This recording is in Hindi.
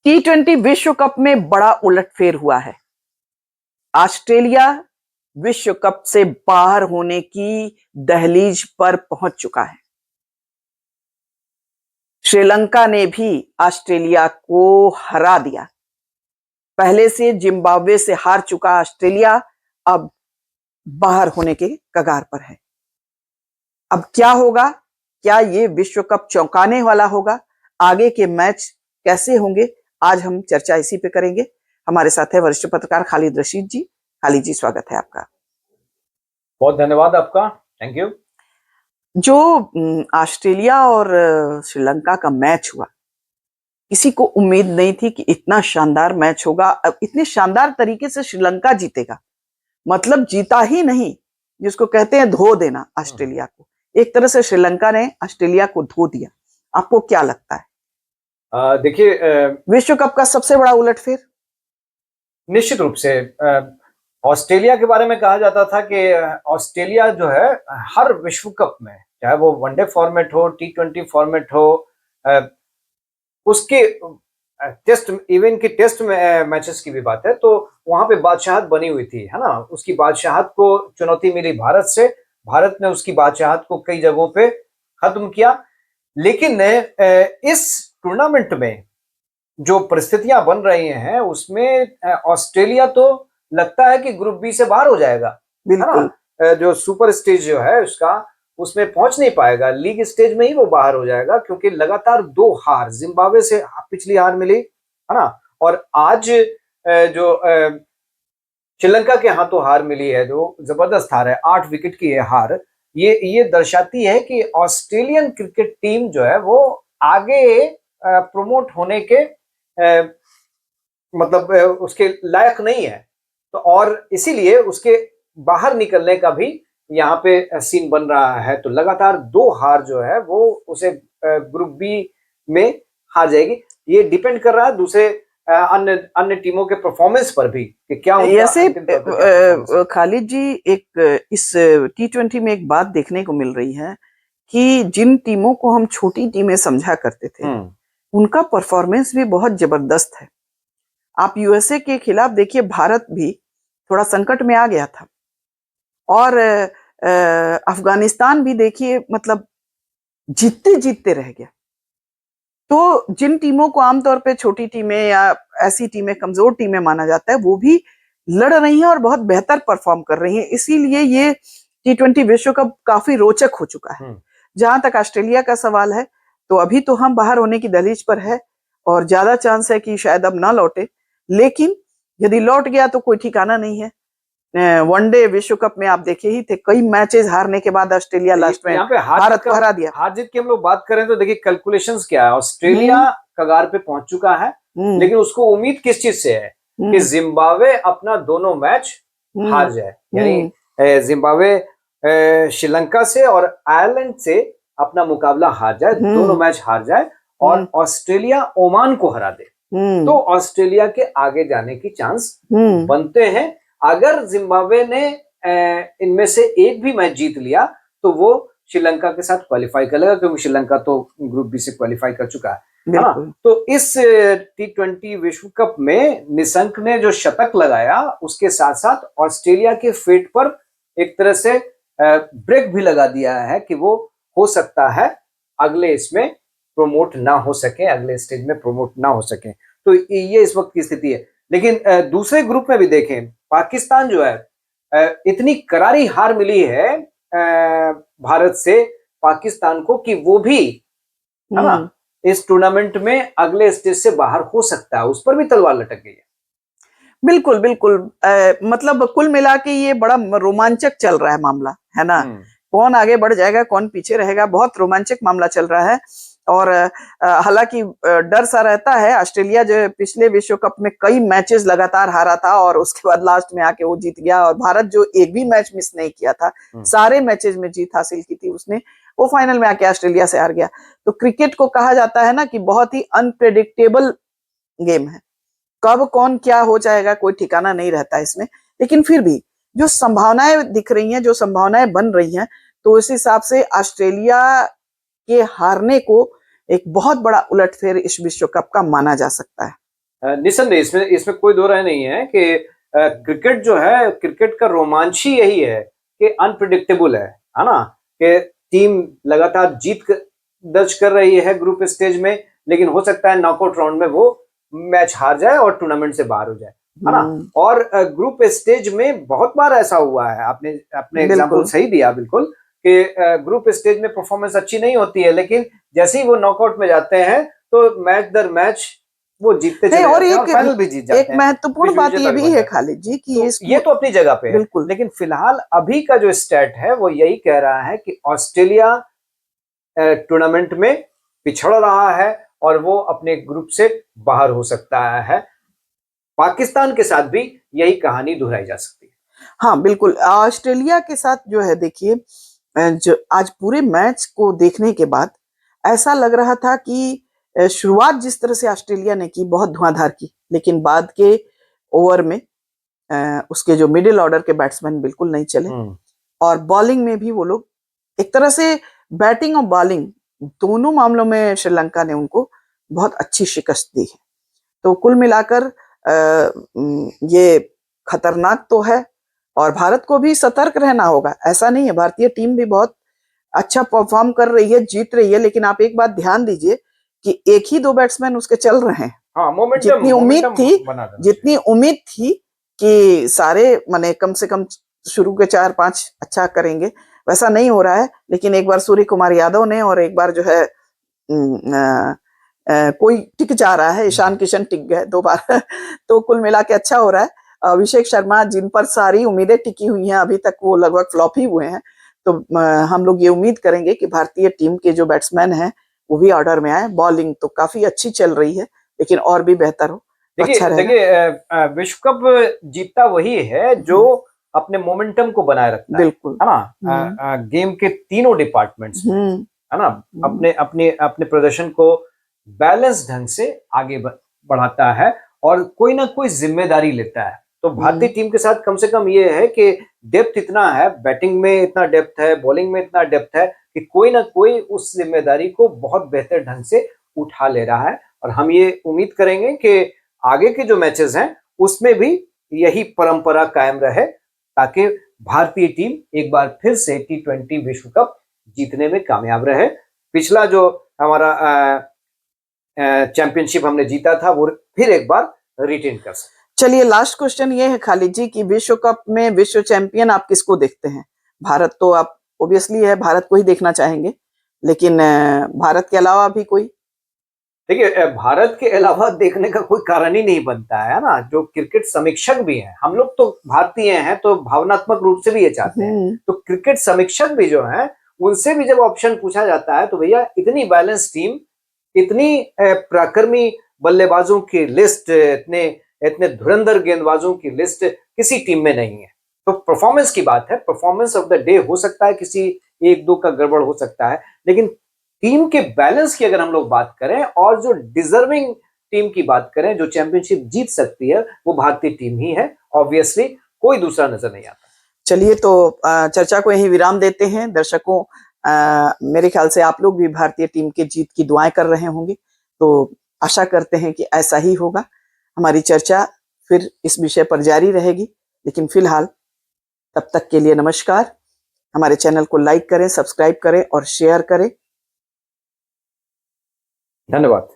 T20 विश्व कप में बड़ा उलटफेर हुआ है। ऑस्ट्रेलिया विश्व कप से बाहर होने की दहलीज पर पहुंच चुका है। श्रीलंका ने भी ऑस्ट्रेलिया को हरा दिया। पहले से जिम्बाब्वे से हार चुका ऑस्ट्रेलिया अब बाहर होने के कगार पर है। अब क्या होगा? क्या ये विश्व कप चौंकाने वाला होगा? आगे के मैच कैसे होंगे? आज हम चर्चा इसी पे करेंगे। हमारे साथ है वरिष्ठ पत्रकार खालिद रशीद जी। खालिद जी, स्वागत है आपका। बहुत धन्यवाद आपका, थैंक यू। जो ऑस्ट्रेलिया और श्रीलंका का मैच हुआ, किसी को उम्मीद नहीं थी कि इतना शानदार मैच होगा। अब इतने शानदार तरीके से श्रीलंका जीतेगा, मतलब जीता ही नहीं, जिसको कहते हैं धो देना ऑस्ट्रेलिया को। एक तरह से श्रीलंका ने ऑस्ट्रेलिया को धो दिया। आपको क्या लगता है? देखिए, विश्व कप का सबसे बड़ा उलटफेर निश्चित रूप से ऑस्ट्रेलिया के बारे में कहा जाता था कि ऑस्ट्रेलिया जो है हर विश्व कप में, चाहे वो वनडे फॉर्मेट हो, T20 फॉर्मेट हो, उसके टेस्ट, इवन की टेस्ट मैचेस की भी बात है, तो वहां पे बादशाहत बनी हुई थी, है ना। उसकी बादशाहत को चुनौती मिली भारत से। भारत ने उसकी बादशाहत को कई जगहों पे खत्म किया। लेकिन इस टूर्नामेंट में जो परिस्थितियां बन रही हैं उसमें ऑस्ट्रेलिया तो लगता है कि ग्रुप बी से बाहर हो जाएगा, है ना। जो सुपर स्टेज जो है उसका, उसमें पहुंच नहीं पाएगा। लीग स्टेज में ही वो बाहर हो जाएगा, क्योंकि लगातार 2 हार, जिम्बाब्वे से पिछली हार मिली, है ना, और आज जो श्रीलंका के हाथों हार मिली है, जो जबरदस्त हार है, 8 विकेट की है हार। ये दर्शाती है कि ऑस्ट्रेलियन क्रिकेट टीम जो है वो आगे प्रमोट होने के मतलब उसके लायक नहीं है। तो और इसीलिए उसके बाहर निकलने का भी यहाँ पे सीन बन रहा है। तो लगातार 2 हार जो है वो उसे ग्रुप बी में हार जाएगी। ये डिपेंड कर रहा है दूसरे अन्य टीमों के परफॉर्मेंस पर भी कि क्या उनका ऐसे। खालिद जी, एक इस T20 में एक बात देखने को मिल रही है कि जिन टीमों को हम छोटी टीमें समझा करते थे, उनका परफॉर्मेंस भी बहुत जबरदस्त है। आप यूएसए के खिलाफ देखिए, भारत भी थोड़ा संकट में आ गया था, और अफगानिस्तान भी देखिए, मतलब जीतते जीतते रह गया। तो जिन टीमों को आमतौर पे छोटी टीमें या ऐसी टीमें, कमजोर टीमें माना जाता है, वो भी लड़ रही हैं और बहुत बेहतर परफॉर्म कर रही हैं। इसीलिए ये T20 विश्व कप काफी रोचक हो चुका है। जहां तक ऑस्ट्रेलिया का सवाल है, तो अभी तो हम बाहर होने की दहलीज पर है और ज्यादा चांस है कि शायद अब ना लौटे। लेकिन यदि लौट गया तो कोई ठिकाना नहीं है। वनडे विश्व कप में आप देखे ही थे, कई मैचेस हारने के बाद ऑस्ट्रेलिया लास्ट में भारत को हरा दिया। हार जीत की हम लोग बात करें तो देखिए कैलकुलेशंस क्या है। ऑस्ट्रेलिया कगार पे पहुंच चुका है, लेकिन उसको उम्मीद किस चीज से है कि जिम्बाब्वे अपना दोनों मैच हार जाए, यानी जिम्बाब्वे श्रीलंका से और आयरलैंड से अपना मुकाबला हार जाए, दोनों मैच हार जाए, और ऑस्ट्रेलिया ओमान को हरा दे, तो ऑस्ट्रेलिया के आगे जाने की चांस बनते हैं। अगर जिम्बाब्वे ने इनमें से एक भी मैच जीत लिया तो वो श्रीलंका के साथ क्वालिफाई कर लेगा, क्योंकि श्रीलंका तो ग्रुप बी से क्वालिफाई कर चुका है ना। तो इस T20 विश्व कप में निशंक ने जो शतक लगाया, उसके साथ साथ ऑस्ट्रेलिया के फेट पर एक तरह से ब्रेक भी लगा दिया है कि वो हो सकता है अगले इसमें प्रोमोट ना हो सके, अगले स्टेज में प्रोमोट ना हो सके। तो ये इस वक्त की स्थिति है। लेकिन दूसरे ग्रुप में भी देखें, पाकिस्तान जो है, इतनी करारी हार मिली है भारत से पाकिस्तान को कि वो भी, है ना, इस टूर्नामेंट में अगले स्टेज से बाहर हो सकता है। उस पर भी तलवार लटक गई है। बिल्कुल बिल्कुल। मतलब कुल मिला के ये बड़ा रोमांचक चल रहा है मामला, है ना। कौन आगे बढ़ जाएगा, कौन पीछे रहेगा, बहुत रोमांचक मामला चल रहा है। और हालांकि डर सा रहता है। ऑस्ट्रेलिया जो पिछले विश्व कप में कई मैचेस लगातार हारा था और उसके बाद लास्ट में आके वो जीत गया, और भारत जो एक भी मैच मिस नहीं किया था, सारे मैचेस में जीत हासिल की थी उसने, वो फाइनल में आके ऑस्ट्रेलिया से हार गया। तो क्रिकेट को कहा जाता है ना कि बहुत ही अनप्रेडिक्टेबल गेम है, कब कौन क्या हो जाएगा कोई ठिकाना नहीं रहता इसमें। लेकिन फिर भी जो संभावनाएं दिख रही हैं, जो संभावनाएं बन रही हैं, तो उस हिसाब से ऑस्ट्रेलिया के हारने को एक बहुत बड़ा उलटफेर इस विश्व कप का माना जा सकता है। निसंदेह इसमें कोई दो राय नहीं है कि क्रिकेट जो है, क्रिकेट का रोमांच ही यही है कि अनप्रिडिक्टेबल है ना, कि टीम लगातार दर्ज कर रही है ग्रुप स्टेज में, लेकिन हो सकता है नॉकआउट राउंड में वो मैच हार जाए और टूर्नामेंट से बाहर हो जाए, है ना। और ग्रुप स्टेज में बहुत बार ऐसा हुआ है, आपने एग्जांपल सही दिया बिल्कुल, कि ग्रुप स्टेज में परफॉर्मेंस अच्छी नहीं होती है, लेकिन जैसे ही वो नॉकआउट में जाते हैं तो मैच दर मैच वो जीतते चले जाते हैं और फाइनल भी जीत जाते हैं। एक महत्वपूर्ण बात ये भी है खालिद जी कि ये तो अपनी जगह पे है, लेकिन फिलहाल अभी का जो स्टैट है वो यही कह रहा है कि ऑस्ट्रेलिया टूर्नामेंट में पिछड़ रहा है और वो अपने ग्रुप से बाहर हो सकता है। पाकिस्तान के साथ भी यही कहानी दोहराई जा सकती है। हाँ बिल्कुल, ऑस्ट्रेलिया के साथ जो है, देखिए जो आज पूरे मैच को देखने के बाद ऐसा लग रहा था कि शुरुआत जिस तरह से ऑस्ट्रेलिया ने की बहुत धुआंधार की, लेकिन बाद के ओवर में उसके जो मिडिल ऑर्डर के बैट्समैन बिल्कुल नहीं चले, और बॉलिंग में भी वो लोग एक तरह से बैटिंग और बॉलिंग दोनों मामलों में श्रीलंका ने उनको बहुत अच्छी शिकस्त दी है। तो कुल मिलाकर ये खतरनाक तो है और भारत को भी सतर्क रहना होगा। ऐसा नहीं है, भारतीय टीम भी बहुत अच्छा परफॉर्म कर रही है, जीत रही है, लेकिन आप एक बात ध्यान दीजिए कि एक ही दो बैट्समैन उसके चल रहे हैं। हाँ, जितनी उम्मीद थी कि सारे माने कम से कम शुरू के 4-5 अच्छा करेंगे, वैसा नहीं हो रहा है। लेकिन एक बार सूर्य कुमार यादव ने और एक बार जो है कोई टिक जा रहा है, ईशान किशन टिक गए 2 बार तो कुल मिला के अच्छा हो रहा है। अभिषेक शर्मा जिन पर सारी उम्मीदें टिकी हुई हैं, अभी तक वो लगभग फ्लॉप ही हुए हैं। तो हम लोग ये उम्मीद करेंगे कि भारतीय टीम के जो बैट्समैन हैं वो भी ऑर्डर में आए। बॉलिंग तो काफी अच्छी चल रही है, लेकिन और भी बेहतर हो। देखिए विश्व कप जीतता वही है जो अपने मोमेंटम को बनाए रखता है, बिल्कुल, है ना। गेम के तीनों डिपार्टमेंट्स में, है ना, अपने प्रदर्शन को बैलेंस ढंग से आगे बढ़ाता है और कोई ना कोई जिम्मेदारी लेता है। तो भारतीय टीम के साथ कम से कम ये है कि डेप्थ इतना है, बैटिंग में इतना डेप्थ है, बॉलिंग में इतना डेप्थ है कि कोई ना कोई उस जिम्मेदारी को बहुत बेहतर ढंग से उठा ले रहा है। और हम ये उम्मीद करेंगे कि आगे के जो मैचेस हैं उसमें भी यही परंपरा कायम रहे, ताकि भारतीय टीम एक बार फिर से T20 विश्व कप जीतने में कामयाब रहे। पिछला जो हमारा चैंपियनशिप हमने जीता था वो फिर एक बार रिटेन कर सके। चलिए, लास्ट क्वेश्चन ये है खालिद जी कि विश्व कप में विश्व चैंपियन आप किसको देखते हैं? भारत तो आप ऑब्वियसली है, भारत को ही देखना चाहेंगे, लेकिन भारत के अलावा भी कोई? देखिए, भारत के अलावा देखने का कोई कारण ही नहीं बनता है ना। जो क्रिकेट समीक्षक भी हैं, हम लोग तो भारतीय हैं तो भावनात्मक रूप से भी ये चाहते हैं, तो क्रिकेट समीक्षक भी जो है उनसे भी जब ऑप्शन पूछा जाता है तो भैया इतनी बैलेंस टीम, इतनी पराक्रमी बल्लेबाजों की लिस्ट, इतने धुरंधर गेंदबाजों की लिस्ट किसी टीम में नहीं है। तो परफॉर्मेंस की बात है, परफॉर्मेंस ऑफ द डे हो सकता है किसी एक दो का गड़बड़ हो सकता है, लेकिन टीम के बैलेंस की अगर हम लोग बात करें और जो डिजर्विंग टीम की बात करें, जो चैंपियनशिप जीत सकती है, वो भारतीय टीम ही है। ऑब्वियसली कोई दूसरा नजर नहीं आता। चलिए, तो चर्चा को यही विराम देते हैं। दर्शकों, मेरे ख्याल से आप लोग भी भारतीय टीम के जीत की दुआएं कर रहे होंगे, तो आशा करते हैं कि ऐसा ही होगा। हमारी चर्चा फिर इस विषय पर जारी रहेगी, लेकिन फिलहाल तब तक के लिए नमस्कार। हमारे चैनल को लाइक करें, सब्सक्राइब करें और शेयर करें। धन्यवाद।